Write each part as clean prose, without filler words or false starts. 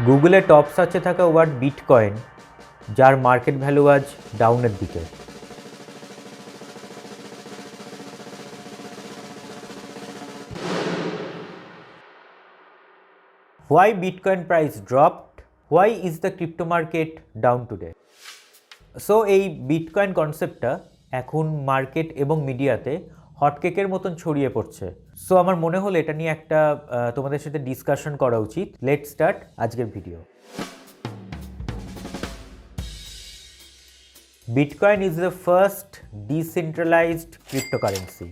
গুগলে টপ সার্চে থাকা ওয়ার্ড বিটকয়েন, যার মার্কেট ভ্যালু আজ ডাউনের দিকে। Why Bitcoin price dropped? Why is the crypto market down today? So এই বিটকয়েন কনসেপ্টটা এখন মার্কেট এবং মিডিয়াতে হটকেকের মতন ছড়িয়ে পড়ছে। সো আমার মনে হলো এটা নিয়ে একটা তোমাদের সাথে ডিসকাশন করা উচিত। লেট স্টার্ট আজকের video. Bitcoin is the first decentralised cryptocurrency.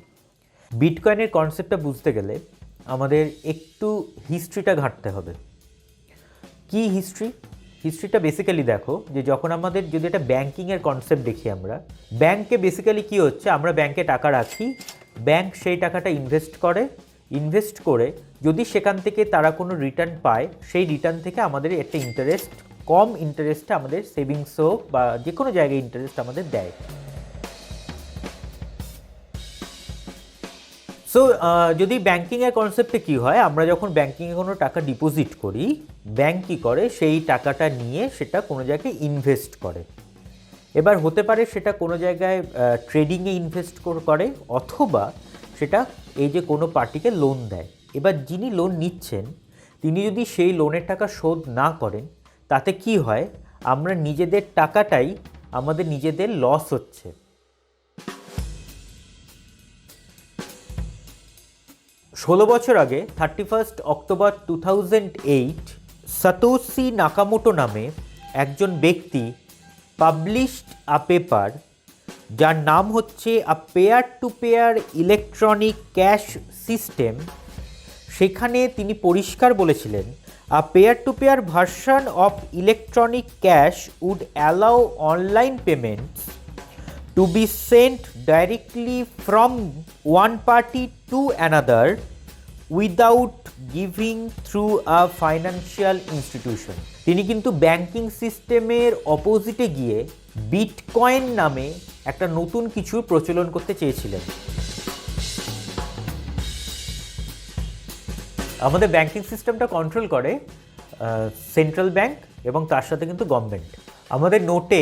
বিটকয়েনের কনসেপ্টটা বুঝতে গেলে আমাদের একটু হিস্ট্রিটা ঘাঁটতে হবে। কি হিস্ট্রিটা বেসিক্যালি দেখো, যে যখন আমাদের যদি একটা ব্যাংকিংয়ের কনসেপ্ট দেখি, আমরা ব্যাংকে বেসিক্যালি কি হচ্ছে, আমরা ব্যাংকে টাকা রাখি, ব্যাংক সেই টাকাটা ইনভেস্ট করে যদি সেখান থেকে তারা কোনো রিটার্ন পায়, সেই রিটার্ন থেকে আমাদের একটা ইন্টারেস্ট, কম ইন্টারেস্টে আমাদের সেভিংস হোক বা যে কোনো জায়গায় ইন্টারেস্ট আমাদের দেয়। সো যদি ব্যাংকিংয়ের কনসেপ্টে কী হয়, আমরা যখন ব্যাংকিংয়ে কোনো টাকা ডিপোজিট করি, ব্যাংক কী করে, সেই টাকাটা নিয়ে সেটা কোনো জায়গায় ইনভেস্ট করে। এবার হতে পারে সেটা কোনো জায়গায় ট্রেডিংয়ে ইনভেস্ট করে, অথবা সেটা এই যে কোনো পার্টিকে লোন দেয়। এবার যিনি লোন নিচ্ছেন তিনি যদি সেই লোনের টাকা শোধ না করেন, তাতে কি হয়, আমরা নিজেদের টাকাটাই আমাদের নিজেদের লস হচ্ছে। 16 বছর আগে 31 অক্টোবর 2008 সাতোশি নাকামোটো নামে একজন ব্যক্তি পাবলিশড আ পেপার, যার নাম হচ্ছে a peer to peer electronic cash system. সেখানে তিনি পরিষ্কার বলেছিলেন, a peer to peer version of electronic cash would allow online payments to be sent directly from one party to another without giving through a financial institution. তিনি কিন্তু banking সিস্টেমের অপোজিটে গিয়ে bitcoin নামে একটা নতুন কিছু প্রচলন করতে চেয়েছিলেন। আমাদের ব্যাংকিং সিস্টেমটা কন্ট্রোল করে সেন্ট্রাল ব্যাংক এবং তার সাথে কিন্তু গভর্নমেন্ট। আমাদের নোটে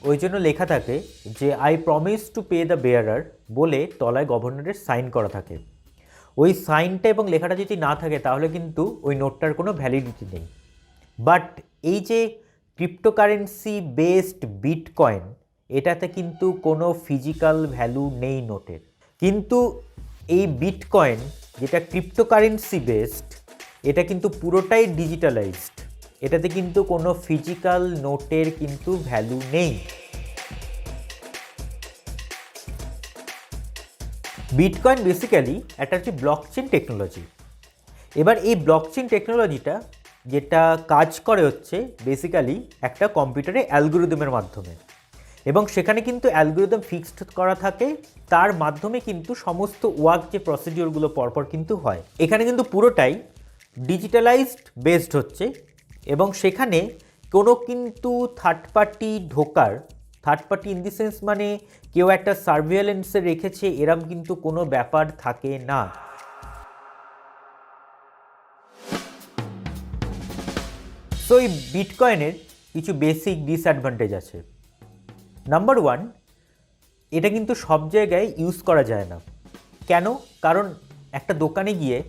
ওই জন্য লেখা থাকে যে I promise to pay the বেয়ারার বলে তলায় গভর্নরের সাইন করা থাকে। ওই সাইনটা এবং লেখাটা যদি না থাকে তাহলে কিন্তু ওই নোটটার কোনো ভ্যালিডিটি নেই। বাট এই যে ক্রিপ্টোকারেন্সি বেসড বিটকয়েন, এটাতে কিন্তু কোনো ফিজিক্যাল ভ্যালু নেই নোটের। কিন্তু এই বিটকয়েন যেটা ক্রিপ্টোকারেন্সি বেসড, এটা কিন্তু পুরোটাই ডিজিটালাইজড। এটাতে কিন্তু কোনো ফিজিক্যাল নোটের কিন্তু ভ্যালু নেই। বিটকয়েন বেসিক্যালি একটা হচ্ছে ব্লকচেন টেকনোলজি। এবার এই ব্লকচেন টেকনোলজিটা যেটা কাজ করে হচ্ছে বেসিক্যালি একটা কম্পিউটারে অ্যালগোরিদমের মাধ্যমে, এবং সেখানে কিন্তু অ্যালগোরিদম ফিক্সড করা থাকে, তার মাধ্যমে কিন্তু সমস্ত ওয়ার্ক যে প্রসিডিওরগুলো পরপর কিন্তু হয়। এখানে কিন্তু পুরোটাই ডিজিটালাইজড বেসড হচ্ছে, এবং সেখানে কোনো কিন্তু third party in the sense মানে কেউ একটা সার্ভিলেন্সে রেখেছে এরম কিন্তু কোনো ব্যাপার থাকে না। সো এই বিটকয়েনের কিছু বেসিক ডিসঅ্যাডভান্টেজ আছে। নাম্বার 1, এটা কিন্তু সব জায়গায় ইউজ করা যায় না। কেন? কারণ একটা দোকানে গিয়ে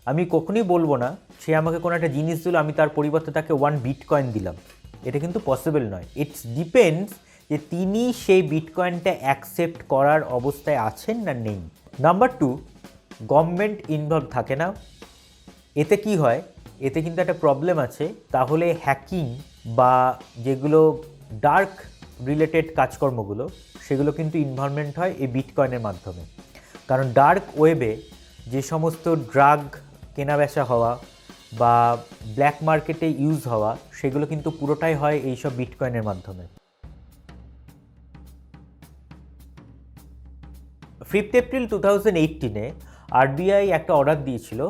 আমি কখনোই বলবো না সে আমাকে কোনো একটা জিনিস দিল, আমি তার পরিবর্তে তাকে 1 বিটকয়েন দিলাম। এটা কিন্তু পসিবল নয়। ইটস ডিপেন্ডস যে তিনি সেই বিটকয়েনটা অ্যাকসেপ্ট করার অবস্থায় আছেন না নেই। নাম্বার 2, গভর্নমেন্ট ইনভলভ থাকে না। এতে কি হয়, এতে কিন্তু একটা প্রবলেম আছে। তাহলে হ্যাকিং বা যেগুলো ডার্ক রিলেটেড কাজকর্মগুলো, সেগুলো কিন্তু ইনভলভমেন্ট হয় এই বিটকয়েনের মাধ্যমে। কারণ ডার্ক ওয়েবে যে সমস্ত ড্রাগ কেনাবেচা হওয়া বা ব্ল্যাক মার্কেটে ইউজ হওয়া, সেগুলো কিন্তু পুরোটাই হয় এইসব বিটকয়েনের মাধ্যমে। 5 এপ্রিল 2018 আরবিআই একটা অর্ডার দিয়েছিল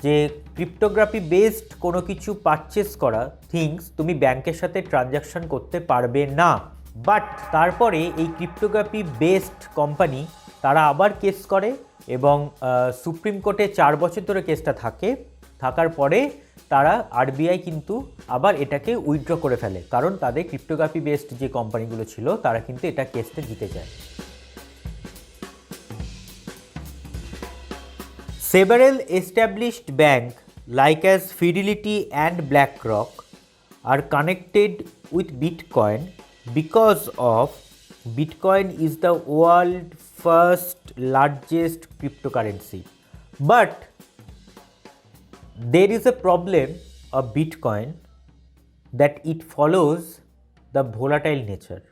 যে ক্রিপ্টোগ্রাফি বেসড কোনো কিছু পারচেস করা থিংস তুমি ব্যাংকের সাথে ট্রানজ্যাকশন করতে পারবে না। বাট তারপরে এই ক্রিপ্টোগ্রাফি বেসড কোম্পানি তারা আবার কেস করে, এবং সুপ্রিম কোর্টে 4 বছর ধরে কেসটা থাকে। থাকার পরে তারা আরবিআই কিন্তু আবার এটাকে উইথড্র করে ফেলে, কারণ তাদের ক্রিপ্টোগ্রাফি বেসড যে কোম্পানিগুলো ছিল তারা কিন্তু এটা কেসটা জিতে যায়। Several established banks like as Fidelity and BlackRock are connected with Bitcoin because of Bitcoin is the world's first largest cryptocurrency. But there is a problem of Bitcoin that it follows the volatile nature.